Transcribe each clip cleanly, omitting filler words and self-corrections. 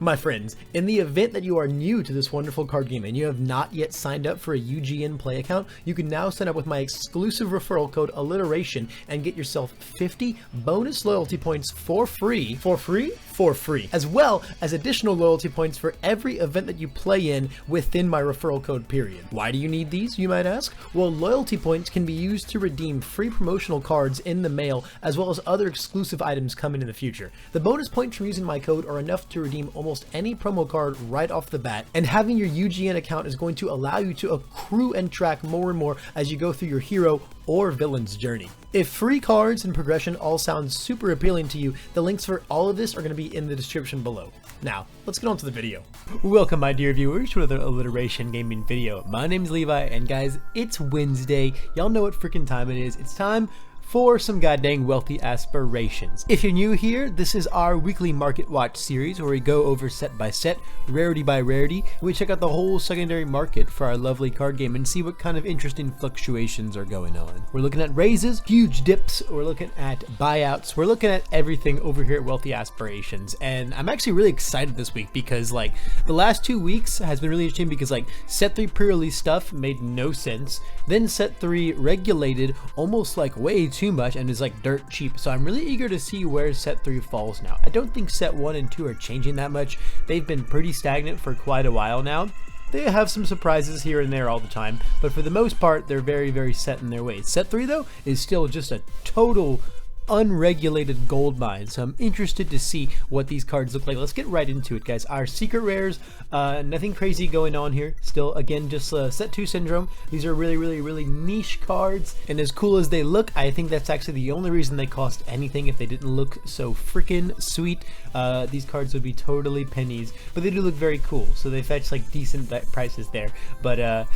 My friends, in the event that you are new to this wonderful card game and you have not yet signed up for a UGN Play account, you can now sign up with my exclusive referral code Alliteration and get yourself 50 bonus loyalty points for free, as well as additional loyalty points for every event that you play in within my referral code period. Why do you need these, you might ask? Well, loyalty points can be used to redeem free promotional cards in the mail, as well as other exclusive items coming in the future. The bonus points from using my code are enough to redeem almost any promo card right off the bat, and having your UGN account is going to allow you to accrue and track more and more as you go through your hero or villain's journey. If free cards and progression all sound super appealing to you, the links for all of this are going to be in the description below. Now, let's get on to the video. Welcome, my dear viewers, to another Alliteration gaming video. My name's Levi, and guys, it's Wednesday. Y'all know what freaking time it is. It's time for some goddamn Wealthy Aspirations. If you're new here, this is our weekly market watch series where we go over set by set, rarity by rarity, and we check out the whole secondary market for our lovely card game and see what kind of interesting fluctuations are going on. We're looking at raises, huge dips, we're looking at buyouts, we're looking at everything over here at Wealthy Aspirations. And I'm actually really excited this week because like the last 2 weeks has been really interesting because like set 3 pre-release stuff made no sense. Then set 3 regulated almost like way too much and is like dirt cheap, so I'm really eager to see where set 3 falls now. I don't think set 1 and 2 are changing that much. They've been pretty stagnant for quite a while now. They have some surprises here and there all the time, but for the most part they're very set in their ways. Set 3 though is still just a total unregulated gold mine, so I'm interested to see what these cards look like. Let's get right into it, guys. Our secret rares, nothing crazy going on here. Still, again, just set 2 syndrome. These are really niche cards, and as cool as they look, I think that's actually the only reason they cost anything. If they didn't look so freaking sweet, these cards would be totally pennies, but they do look very cool, so they fetch like decent prices there. But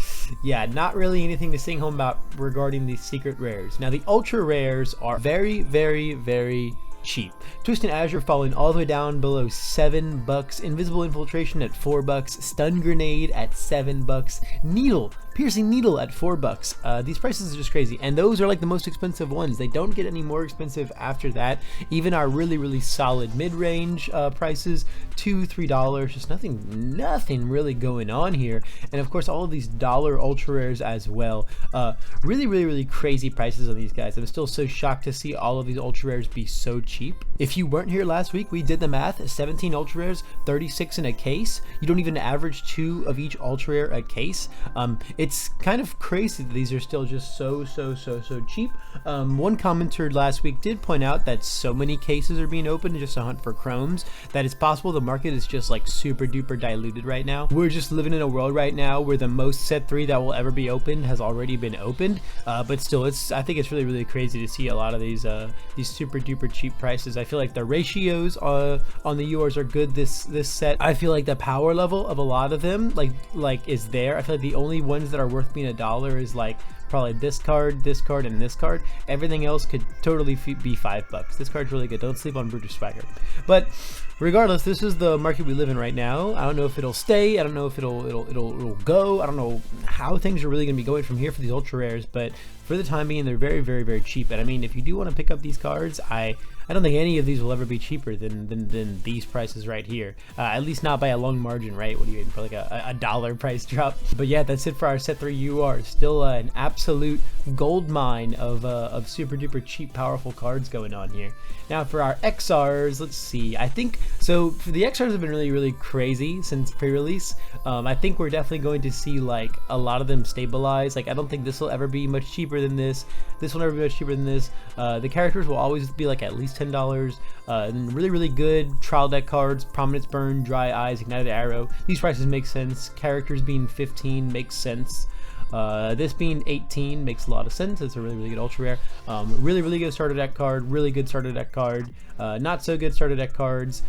yeah, not really anything to sing home about regarding these secret rares. Now the ultra rares are very cheap. Twisted Azure falling all the way down below $7, Invisible Infiltration at $4, Stun Grenade at $7, Needle, Piercing Needle at $4. These prices are just crazy, and those are like the most expensive ones. They don't get any more expensive after that. Even our really solid mid-range prices, $2-3, just nothing really going on here. And of course all of these dollar ultra rares as well. Really crazy prices on these guys. I'm still so shocked to see all of these ultra rares be so cheap. If you weren't here last week, we did the math. 17 ultra rares, 36 in a case. You don't even average 2 of each ultra rare a case. It's kind of crazy that these are still just so cheap. One commenter last week did point out that so many cases are being opened just to hunt for chromes that it's possible the market is just like super duper diluted right now. We're just living in a world right now where the most set 3 that will ever be opened has already been opened, but still, I think it's really crazy to see a lot of these super duper cheap prices. I feel like the ratios on the URs are good this set. I feel like the power level of a lot of them like is there. I feel like the only ones that are worth being $1 is like probably this card, and this card. Everything else could totally be $5. This card's really good. Don't sleep on Brutish Swagger. But regardless, this is the market we live in right now. I don't know if it'll stay. I don't know if it'll go. I don't know how things are really going to be going from here for these ultra rares, but for the time being, they're very cheap. And I mean, if you do want to pick up these cards, I don't think any of these will ever be cheaper than these prices right here. At least not by a long margin, right? What are you waiting for, like a $1 price drop? But yeah, that's it for our set 3 UR. Still an absolute gold mine of super duper cheap, powerful cards going on here. Now for our XRs, let's see. I think so. For the XRs have been really crazy since pre-release. I think we're definitely going to see like a lot of them stabilize. Like I don't think this will ever be much cheaper than this. This will never be much cheaper than this. The characters will always be like at least $10. And really good trial deck cards, Prominence Burn, Dry Eyes, Ignited Arrow. These prices make sense. Characters being 15 makes sense. This being 18 makes a lot of sense. It's a really good ultra rare. Really good starter deck card, really good starter deck card, not so good starter deck cards.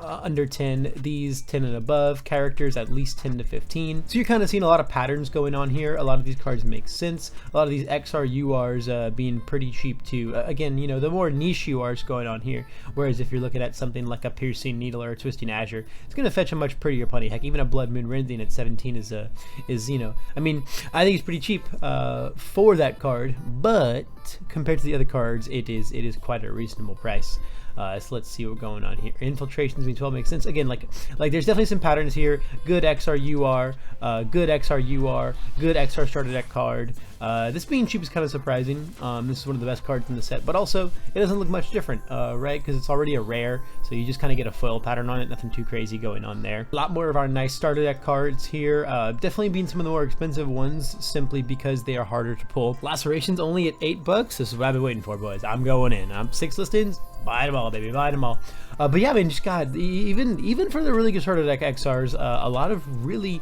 Under 10, these 10 and above, characters at least 10 to 15. So you're kind of seeing a lot of patterns going on here. A lot of these cards make sense. A lot of these XR URs being pretty cheap too. Again, you know, the more niche URs going on here. Whereas if you're looking at something like a Piercing Needle or a Twisting Azure, it's going to fetch a much prettier plenty. Heck, even a Blood Moon Rending at 17 is you know, I mean, I think it's pretty cheap for that card, but compared to the other cards, it is quite a reasonable price. So let's see what's going on here. Infiltrations between 12 makes sense. Again, like there's definitely some patterns here. Good XRUR, good XRUR, good XR starter deck card. This being cheap is kind of surprising. This is one of the best cards in the set, but also it doesn't look much different, right? Because it's already a rare, so you just kind of get a foil pattern on it. Nothing too crazy going on there. A lot more of our nice starter deck cards here. Definitely being some of the more expensive ones simply because they are harder to pull. Lacerations only at $8. This is what I've been waiting for, boys. I'm going in. I'm 6 listings. Buy them all, baby. Buy them all. But yeah, I mean, just God, even for the really good starter deck XRs, a lot of really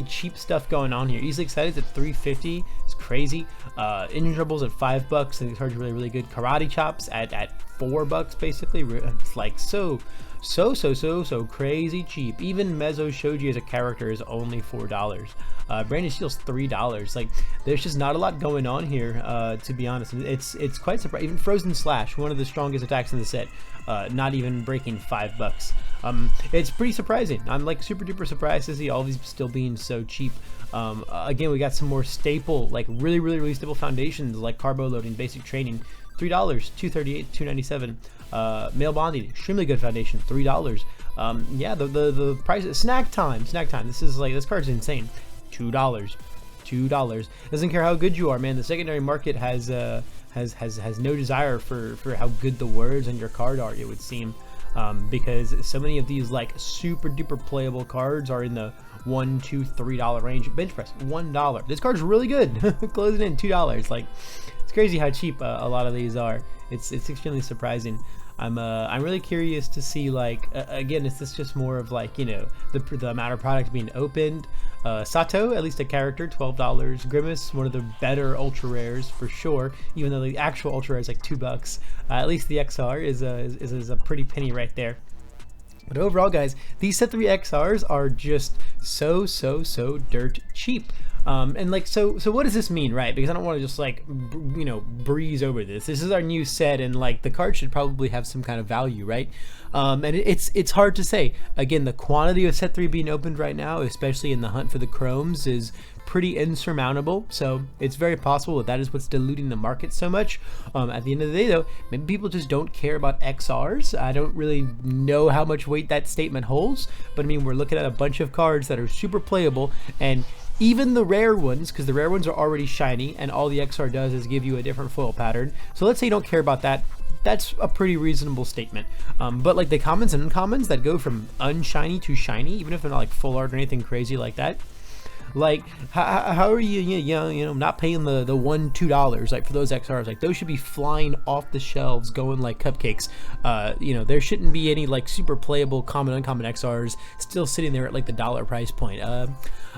cheap stuff going on here. Easily Excited at $3.50. It's crazy. Engine Troubles at $5. And these cards are really good. Karate Chops at $4 basically. It's like so crazy cheap. Even Mezzo Shoji as a character is only $4. Brandon Steele's $3. Like, there's just not a lot going on here, to be honest. It's quite surprising. Even Frozen Slash, one of the strongest attacks in the set, not even breaking $5. It's pretty surprising. I'm like super duper surprised to see all these still being so cheap. Again, we got some more staple, like really staple foundations like Carbo Loading, Basic Training, $3, $238, $297. Male Bonding, extremely good foundation, $3. Yeah, the price. Snack time. This is like, this card's insane. $2. Doesn't care how good you are, man. The secondary market has no desire for how good the words on your card are, it would seem, because so many of these like super duper playable cards are in the $1, $2, $3 range. Bench press, $1. This card's really good. Closing in $2. Like, it's crazy how cheap a lot of these are. It's extremely surprising. I'm really curious to see, like, again, is this just more of like, you know, the amount of product being opened? Sato, at least a character, $12. Grimace, one of the better ultra rares for sure, even though the actual ultra rare is like $2. At least the XR is a pretty penny right there. But overall, guys, these set 3 XRs are just so dirt cheap. And like, so what does this mean, right? Because I don't want to just like, you know, breeze over this. This is our new set, and like the card should probably have some kind of value, right? And it's hard to say. Again, the quantity of set 3 being opened right now, especially in the hunt for the chromes, is pretty insurmountable. So it's very possible that is what's diluting the market so much. At the end of the day, though, maybe people just don't care about XRs. I don't really know how much weight that statement holds, but I mean, we're looking at a bunch of cards that are super playable, and even the rare ones, because the rare ones are already shiny, and all the XR does is give you a different foil pattern. So let's say you don't care about that. That's a pretty reasonable statement. But like the commons and uncommons that go from unshiny to shiny, even if they're not like full art or anything crazy like that, like how are you not paying the $1, $2 like for those XRs? Like, those should be flying off the shelves going like cupcakes. There shouldn't be any like super playable common uncommon XRs still sitting there at like the $1 price point.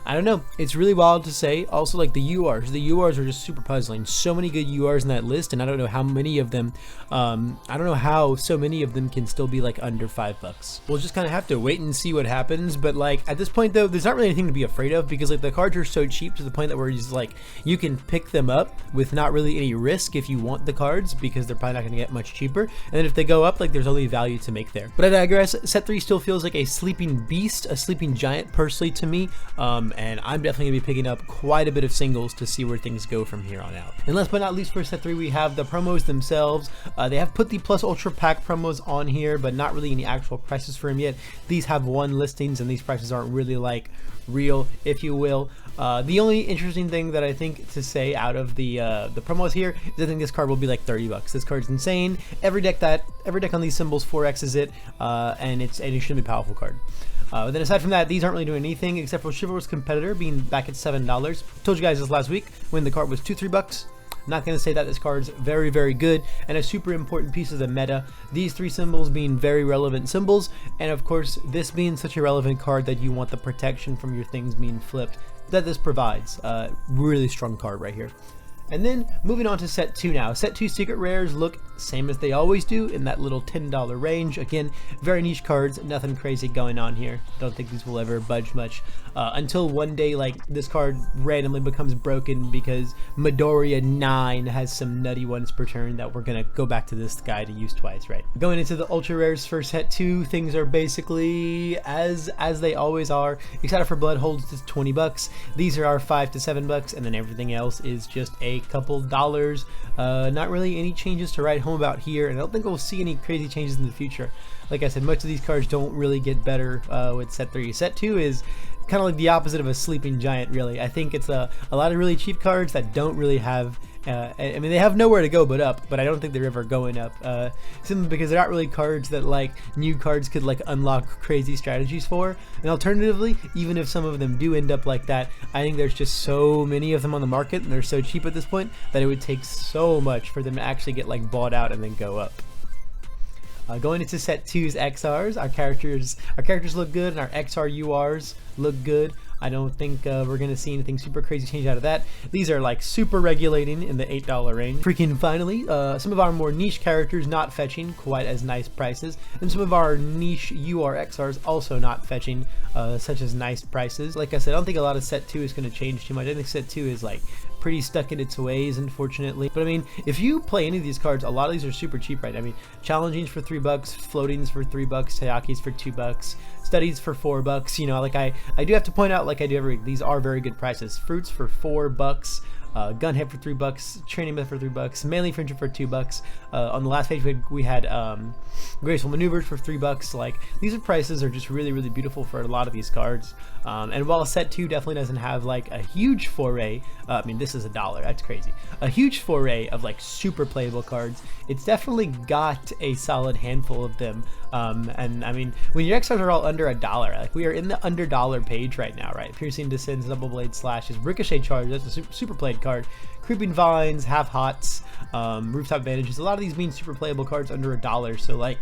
I don't know, it's really wild to say. Also, like the URs are just super puzzling. So many good URs in that list, and I don't know how many of them I don't know how so many of them can still be like under $5. We'll just kind of have to wait and see what happens. But like at this point though, there's not really anything to be afraid of, because like the cards are so cheap to the point that where just like you can pick them up with not really any risk if you want the cards, because they're probably not going to get much cheaper. And then if they go up, like there's only value to make there. But I digress. Set 3 still feels like a sleeping beast, a sleeping giant personally to me, and I'm definitely gonna be picking up quite a bit of singles to see where things go from here on out. And last but not least, for set 3, we have the promos themselves. They have put the Plus Ultra Pack promos on here, but not really any actual prices for them yet. These have 1 listings, and these prices aren't really like real, if you will. The only interesting thing that I think to say out of the promos here is I think this card will be like $30. This card's insane. Every deck on these symbols 4X's it, and it's an extremely powerful card. But then aside from that, these aren't really doing anything except for Chivalrous Competitor being back at $7. Told you guys this last week when the card was $2-3. Not going to say that this card's very good and a super important piece of the meta. These 3 symbols being very relevant symbols, and of course this being such a relevant card that you want the protection from your things being flipped that this provides. Really strong card right here. And then moving on to set 2 now. Set 2 secret rares look same as they always do, in that little $10 range. Again, very niche cards, nothing crazy going on here. Don't think these will ever budge much until one day like this card randomly becomes broken because Midoriya 9 has some nutty ones per turn that we're gonna go back to this guy to use twice, right? Going into the ultra rares for set 2, things are basically as they always are, except for Blood Holds to $20. These are our $5 to $7, and then everything else is just a couple dollars. Not really any changes to write home home about here, and I don't think we'll see any crazy changes in the future. Like I said, most of these cards don't really get better with set 3. Set 2 is kind of like the opposite of a sleeping giant, really. I think it's a lot of really cheap cards that don't really have I mean, they have nowhere to go but up, but I don't think they're ever going up, simply because they're not really cards that like new cards could like unlock crazy strategies for. And alternatively, even if some of them do end up like that, I think there's just so many of them on the market and they're so cheap at this point that it would take so much for them to actually get like bought out and then go up. Going into set 2's XRs, our characters look good and our XR URs look good. I don't think we're going to see anything super crazy change out of that. These are like super regulating in the $8 range. Freaking finally, some of our more niche characters not fetching quite as nice prices, and some of our niche UR XRs also not fetching such as nice prices. Like I said, I don't think a lot of set 2 is going to change too much. I think set 2 is like pretty stuck in its ways, unfortunately. But I mean, if you play any of these cards, a lot of these are super cheap, right? I mean, challengings for $3, floatings for $3, Tayakis for $2, studies for $4. You know, like I do have to point out, like I do every week, these are very good prices. Fruits for $4, Gunhead for $3, Training Myth for $3, Melee Friendship for $2. On the last page we had Graceful Maneuvers for $3. Like, these prices are just really, really beautiful for a lot of these cards. And while set 2 definitely doesn't have like a huge foray, I mean, this is $1, that's crazy, a huge foray of like super playable cards, it's definitely got a solid handful of them. And I mean, when your XRs are all under $1, like we are in the under $1 page right now, right? Piercing Descents, Double Blade Slashes, Ricochet Charge, that's a super played card. Creeping Vines, Half Hots, Rooftop Bandages, a lot of these mean super playable cards under $1. So like,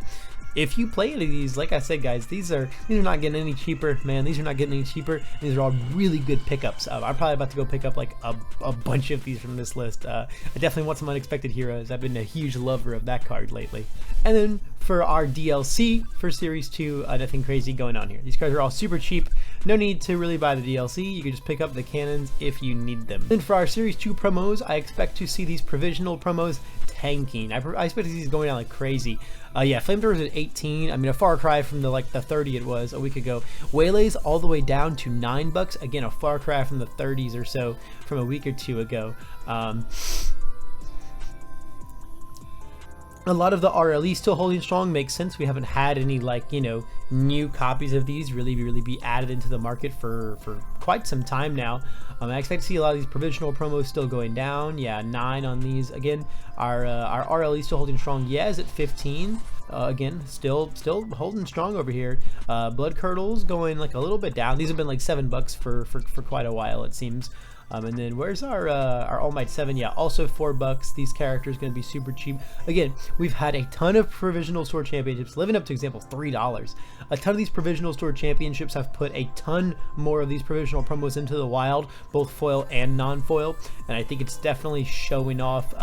if you play any of these, like I said, guys, these are not getting any cheaper, man. These are not getting any cheaper. These are all really good pickups. I'm probably about to go pick up like a bunch of these from this list. I definitely want some Unexpected Heroes. I've been a huge lover of that card lately. And then for our DLC for Series 2, nothing crazy going on here. These cards are all super cheap. No need to really buy the DLC. You can just pick up the cannons if you need them. Then for our Series 2 promos, I expect to see these provisional promos tanking. I expect to see these going down like crazy. Yeah, Flamethrowers at 18. I mean, a far cry from the 30 it was a week ago. Waylays all the way down to $9. Again, a far cry from the 30s or so from a week or two ago. A lot of the RLE still holding strong, makes sense. We haven't had any like, you know, new copies of these really be added into the market for quite some time now. I expect to see a lot of these provisional promos still going down. Yeah, 9 on these. Again, our RLE still holding strong. Yeah, is at 15. Again, still holding strong over here. Blood Curdles going like a little bit down. These have been like $7 for quite a while, it seems. And then where's our All Might 7? Yeah, also $4. These characters going to be super cheap. Again, we've had a ton of provisional store championships, living up to example $3. A ton of these provisional store championships have put a ton more of these provisional promos into the wild, both foil and non-foil, and I think it's definitely showing off.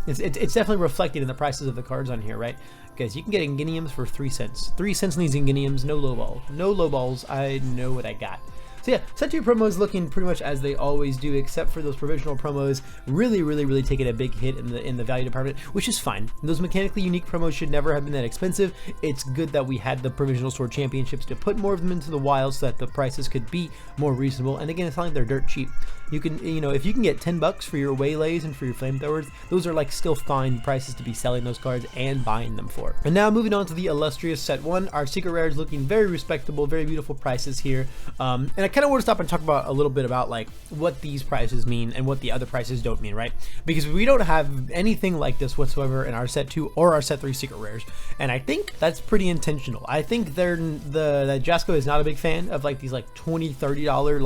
It's definitely reflected in the prices of the cards on here, right? Guys, you can get Ingeniums for 3 cents. 3 cents in these Ingeniums, no lowballs. No lowballs. I know what I got. So yeah, set 2 promos looking pretty much as they always do, except for those provisional promos really taking a big hit in the value department, which is fine. Those mechanically unique promos should never have been that expensive. It's good that we had the provisional store championships to put more of them into the wild so that the prices could be more reasonable. And again, it's not like they're dirt cheap. You can, you know, if you can get $10 for your Waylays and for your Flamethrowers, those are like still fine prices to be selling those cards and buying them for. And now moving on to the illustrious set 1, our secret rares looking very respectable, very beautiful prices here. And I kind of want to stop and talk about a little bit about like what these prices mean and what the other prices don't mean, right? Because we don't have anything like this whatsoever in our set 2 or our set 3 secret rares, and I think that's pretty intentional. I think that Jasco is not a big fan of like these like $20, $30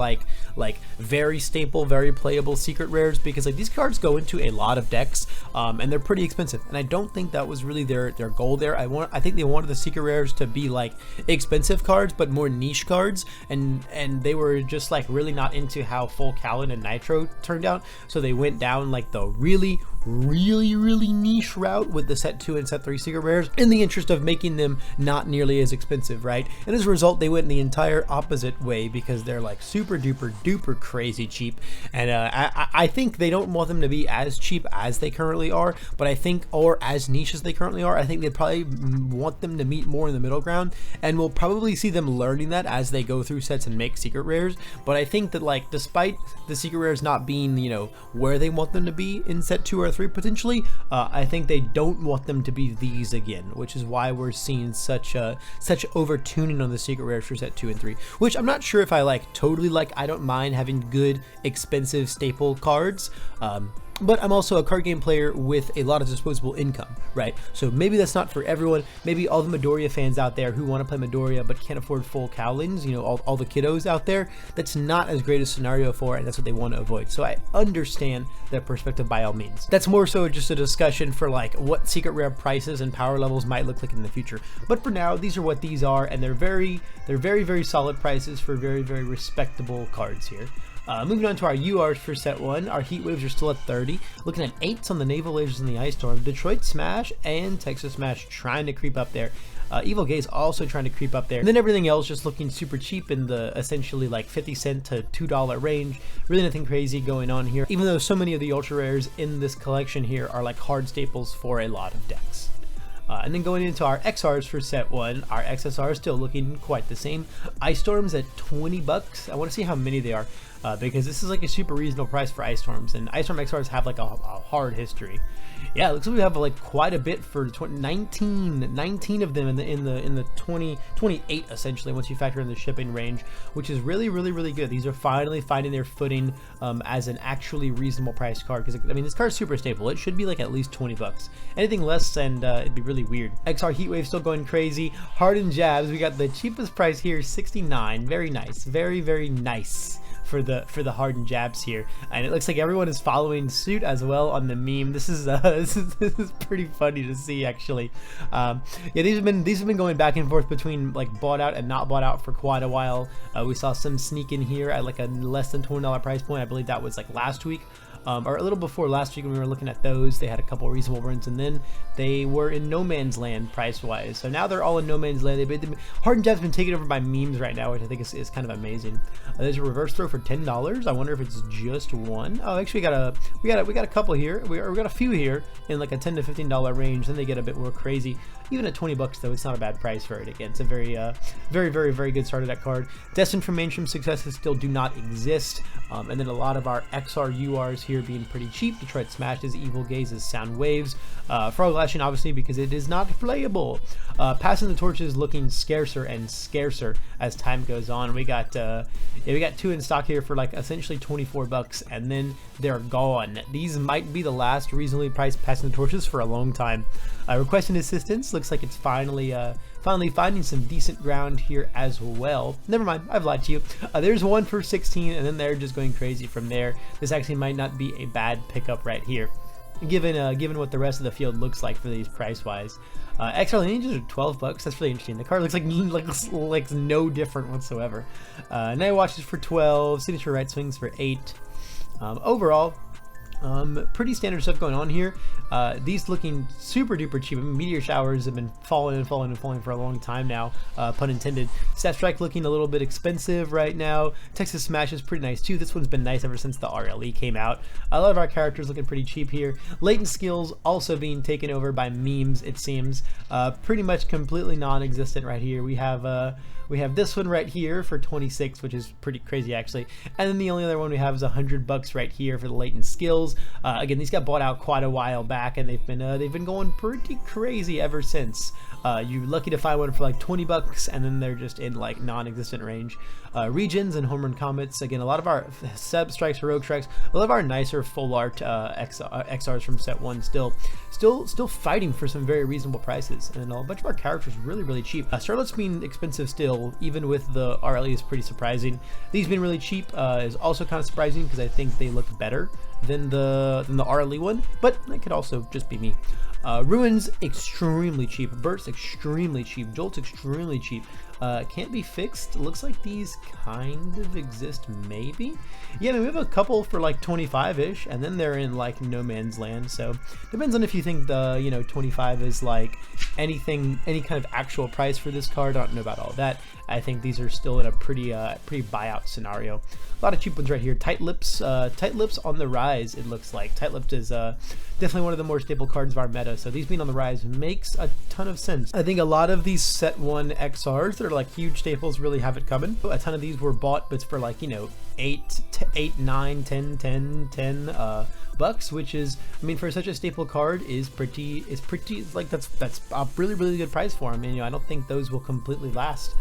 like very staple, very playable secret rares, because like these cards go into a lot of decks, and they're pretty expensive, and I don't think that was really their goal there. I think they wanted the secret rares to be like expensive cards but more niche cards, and they were just like really not into how Full Callan and Nitro turned out, so they went down like the really niche route with the set 2 and set 3 secret rares in the interest of making them not nearly as expensive, right? And as a result, they went in the entire opposite way because they're like super duper crazy cheap. And I think they don't want them to be as cheap as they currently are, but I think, or as niche as they currently are, I think they probably want them to meet more in the middle ground, and we'll probably see them learning that as they go through sets and make secret rares. But I think that like despite the secret rares not being, you know, where they want them to be in set 2 or 3 potentially. I think they don't want them to be these again, which is why we're seeing such over tuning on the secret rares for set 2 and 3, which I'm not sure if I like totally like. I don't mind having good expensive staple cards, but I'm also a card game player with a lot of disposable income, right? So maybe that's not for everyone. Maybe all the Midoriya fans out there who want to play Midoriya but can't afford full cowlings, you know, all the kiddos out there, that's not as great a scenario for, and that's what they want to avoid. So I understand that perspective by all means. That's more so just a discussion for like what secret rare prices and power levels might look like in the future. But for now, these are what these are, and they're very solid prices for very respectable cards here. Moving on to our URs for set 1, our heat waves are still at 30. Looking at 8s on the naval lasers and the ice storm. Detroit Smash and Texas Smash trying to creep up there. Evil Gaze also trying to creep up there. And then everything else just looking super cheap in the essentially like 50-cent to $2 range. Really nothing crazy going on here, even though so many of the ultra rares in this collection here are like hard staples for a lot of decks. And then going into our XRs for set 1, our XSR is still looking quite the same. Ice Storms at 20 bucks. I want to see how many they are, because this is like a super reasonable price for Ice Storms, and Ice Storm XRs have like a hard history. Yeah, it looks like we have like quite a bit for 19 of them in the 28 essentially, once you factor in the shipping range, which is really good. These are finally finding their footing as an actually reasonable price card, because I mean this card's super staple. It should be like at least 20 bucks. Anything less and it'd be really weird. XR Heatwave still going crazy. Hardened Jabs, we got the cheapest price here, 69. Very nice, very nice for the hardened jabs here, and it looks like everyone is following suit as well on the meme. This is this is pretty funny to see actually. Yeah, these have been going back and forth between like bought out and not bought out for quite a while. We saw some sneak in here at like a less than $20 price point. I believe that was like last week. Or a little before last week when we were looking at those. They had a couple reasonable runs, and then they were in no man's land price-wise. So now they're all in no man's land. Hardened Jab's been taken over by memes right now, which I think is kind of amazing. There's a reverse throw for $10. I wonder if it's just one. Oh, actually, we got a couple here. We got a few here in like a $10 to $15 range. Then they get a bit more crazy. Even at 20 bucks though, it's not a bad price for it. Again, it's a very good start of that card. Destined for mainstream successes still do not exist. And then a lot of our XR URs here being pretty cheap. Detroit Smashes, Evil Gazes, Sound Waves. Frog Lashing obviously because it is not playable. Passing the Torch is looking scarcer and scarcer as time goes on. We got we got 2 in stock here for like essentially 24 bucks, and then they're gone. These might be the last reasonably priced Passing the Torches for a long time. Requesting assistance looks like it's finally finding some decent ground here as well. Never mind, I've lied to you. There's one for 16, and then they're just going crazy from there. This actually might not be a bad pickup right here, given what the rest of the field looks like for these price wise. XR Ninjas are 12 bucks. That's really interesting. The card looks like no different whatsoever. Night Watches for 12. Signature Right Swings for 8. Overall, pretty standard stuff going on here. These looking super duper cheap. I mean, Meteor Showers have been falling for a long time now, pun intended. Stat Strike looking a little bit expensive right now. Texas Smash is pretty nice too. This one's been nice ever since the RLE came out. A lot of our characters looking pretty cheap here. Latent Skills also being taken over by memes, it seems. Pretty much completely non-existent right here. We have this one right here for 26, which is pretty crazy actually. And then the only other one we have is 100 bucks right here for the Latent Skills. Again, these got bought out quite a while back, and they've been going pretty crazy ever since. You're lucky to find one for like 20 bucks, and then they're just in like non-existent range. Regions and Home Run Comets. Again, a lot of our Sub Strikes, Heroic Strikes, a lot of our nicer full art XRs from set 1 still fighting for some very reasonable prices, and a bunch of our characters really cheap. Starlet's being expensive still, even with the RLE, is pretty surprising. These being really cheap is also kind of surprising because I think they look better than the RLE one, but it could also just be me. Ruins extremely cheap, Burst extremely cheap, Jolt's extremely cheap. Can't be fixed. Looks like these kind of exist, maybe. Yeah, I mean, we have a couple for like 25-ish, and then they're in like no man's land. So depends on if you think the 25 is like any kind of actual price for this card. I don't know about all that. I think these are still in a pretty buyout scenario. A lot of cheap ones right here. Tight Lips on the rise. It looks like Tight Lips is definitely one of the more staple cards of our meta. meta. So these being on the rise makes a ton of sense. I think a lot of these set 1 XRs that are like huge staples really have it coming. A ton of these were bought, but it's for like, you know, 8, 9, 10 bucks, which is, I mean, for such a staple card is pretty like that's a really good price for them. And you know, I don't think those will completely last.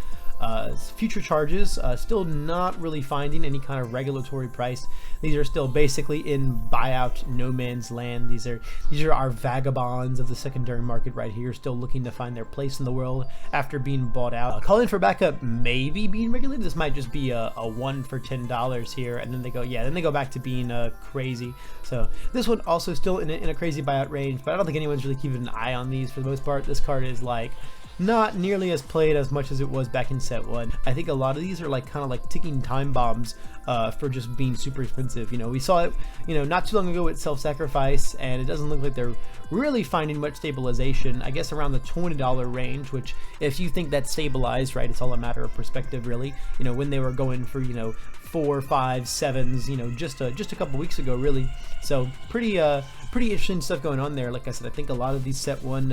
Future charges, still not really finding any kind of regulatory price. These are still basically in buyout no man's land. These are our vagabonds of the secondary market right here, still looking to find their place in the world after being bought out. Calling for backup maybe being regulated. This might just be a 1 for $10 here, and then they go back to being crazy. So this one also still in a crazy buyout range, but I don't think anyone's really keeping an eye on these for the most part. This card is like not nearly as played as much as it was back in set 1. I think a lot of these are like kind of like ticking time bombs for just being super expensive. You know, we saw it, you know, not too long ago with Self-Sacrifice, and it doesn't look like they're really finding much stabilization. I guess around the $20 range, which if you think that's stabilized, right, it's all a matter of perspective really. You know, when they were going for, you know, 4, 5, 7s, you know, just a couple weeks ago really. So pretty interesting stuff going on there. Like I said, I think a lot of these set 1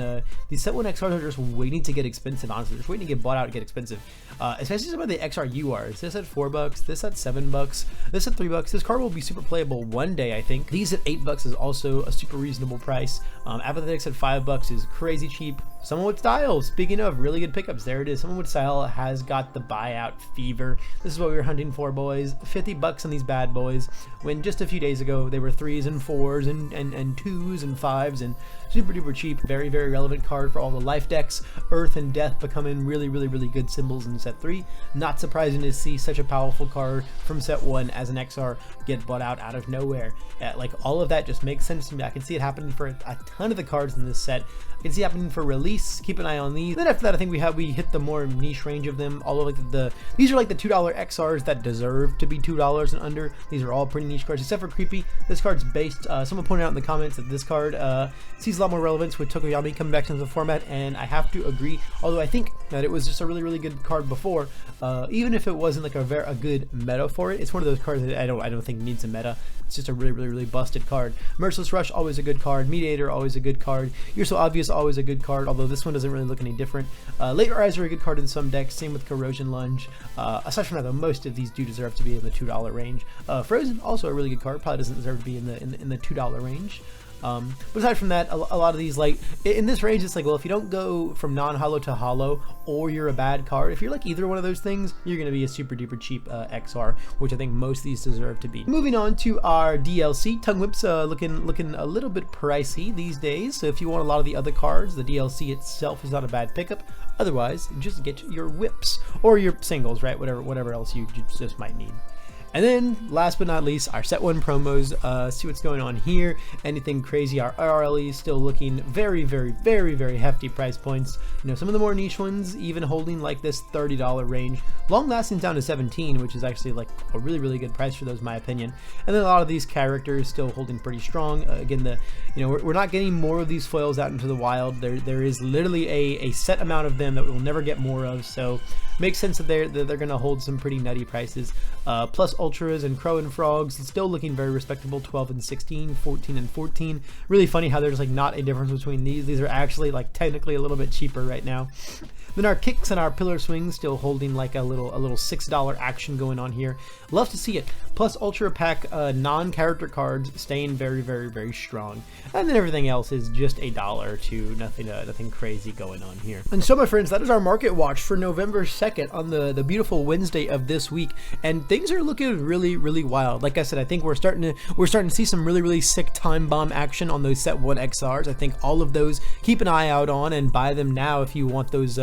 XRs are just waiting to get expensive. Honestly, they're just waiting to get bought out and get expensive. Especially some of the XR URs. This at $4, this at $7, this at $3. This card will be super playable one day, I think. These at $8 is also a super reasonable price. Apathetics at $5 is crazy cheap. Someone with style, speaking of really good pickups, there it is. Someone with style has got the buyout fever. This is what we were hunting for, boys. $50 on these bad boys, when just a few days ago they were 3s and 4s and 2s and 5s and super duper cheap. Very relevant card for all the life decks. Earth and Death becoming really good symbols in set 3. Not surprising to see such a powerful card from set 1 as an XR get bought out of nowhere. Like all of that just makes sense to me. I can see it happening for a ton of the cards in this set. I can see it happening for release. Keep an eye on these. Then after that, I think we hit the more niche range of them. All of like these are like the $2 XRs that deserve to be $2 and under. These are all pretty niche cards, except for Creepy. This card's based. Someone pointed out in the comments that this card sees a lot more relevance with Tokoyami coming back into the format, and I have to agree. Although I think that it was just a really good card before, even if it wasn't like a good meta for it. It's one of those cards that I don't think needs a meta. It's just a really busted card. Merciless Rush, always a good card. Mediator, always a good card. You're So Obvious, always a good card, although this one doesn't really look any different. Late Rise are a good card in some decks, same with Corrosion Lunge. Aside from that, though, most of these do deserve to be in the $2 range. Frozen, also a really good card, probably doesn't deserve to be in the $2 range. But aside from that, a lot of these, like in this range, it's like, well, if you don't go from non-holo to holo, or you're a bad card, if you're like either one of those things, you're going to be a super duper cheap XR, which I think most of these deserve to be. Moving on to our DLC, Tongue Whip's looking a little bit pricey these days. So if you want a lot of the other cards, the DLC itself is not a bad pickup. Otherwise, just get your whips or your singles, right? Whatever else you just might need. And then, last but not least, our set 1 promos. See what's going on here. Anything crazy? Our RLE still looking very hefty price points. You know, some of the more niche ones even holding like this $30 range. Long lasting down to 17, which is actually like a really good price for those, in my opinion. And then a lot of these characters still holding pretty strong. Again, we're not getting more of these foils out into the wild. There is literally a set amount of them that we'll never get more of. So makes sense that they're going to hold some pretty nutty prices. Plus Ultras and Crow and Frogs, it's still looking very respectable. 12 and 16, 14 and 14. Really funny how there's like not a difference between these. These are actually like technically a little bit cheaper right now. Then our kicks and our pillar swings still holding like a little $6 action going on here. Love to see it. Plus Ultra Pack non-character cards staying very strong. And then everything else is just $1 or $2. Nothing crazy going on here. And so, my friends, that is our market watch for November 2nd on the beautiful Wednesday of this week. And things are looking really wild. Like I said, I think we're starting to see some really sick time bomb action on those set 1 XRs. I think all of those, keep an eye out on and buy them now if you want those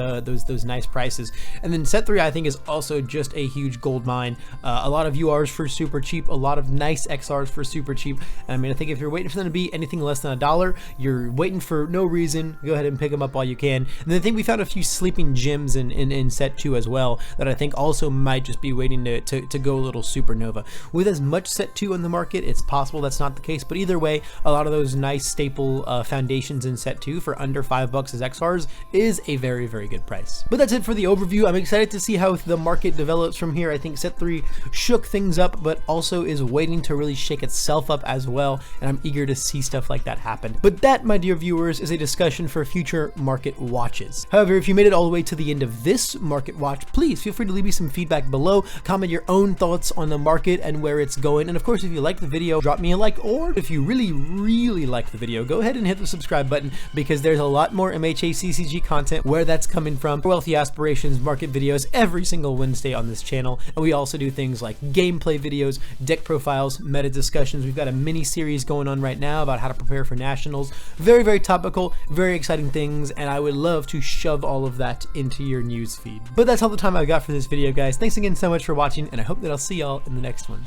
nice prices. And then set 3, I think, is also just a huge gold mine. A lot of URs for super cheap, a lot of nice XRs for super cheap. And I mean, I think if you're waiting for them to be anything less than $1, you're waiting for no reason. Go ahead and pick them up while you can. And then I think we found a few sleeping gems in set 2 as well that I think also might just be waiting to go a little supernova. With as much set 2 on the market, it's possible that's not the case, but either way, a lot of those nice staple foundations in set 2 for under $5 as XRs is a very good price. price. But that's it for the overview. I'm excited to see how the market develops from here. I think set 3 shook things up, but also is waiting to really shake itself up as well, and I'm eager to see stuff like that happen. But that, my dear viewers, is a discussion for future market watches. However, if you made it all the way to the end of this market watch, please feel free to leave me some feedback below, comment your own thoughts on the market and where it's going, and of course, if you like the video, drop me a like, or if you really like the video, go ahead and hit the subscribe button, because there's a lot more MHA CCG content where that's coming from. Wealthy Aspirations market videos every single Wednesday on this channel, and we also do things like gameplay videos, deck profiles, meta discussions. We've got a mini series going on right now about how to prepare for nationals. Very topical, very exciting things, and I would love to shove all of that into your news feed. But that's all the time I've got for this video, guys. Thanks again so much for watching, and I hope that I'll see y'all in the next one.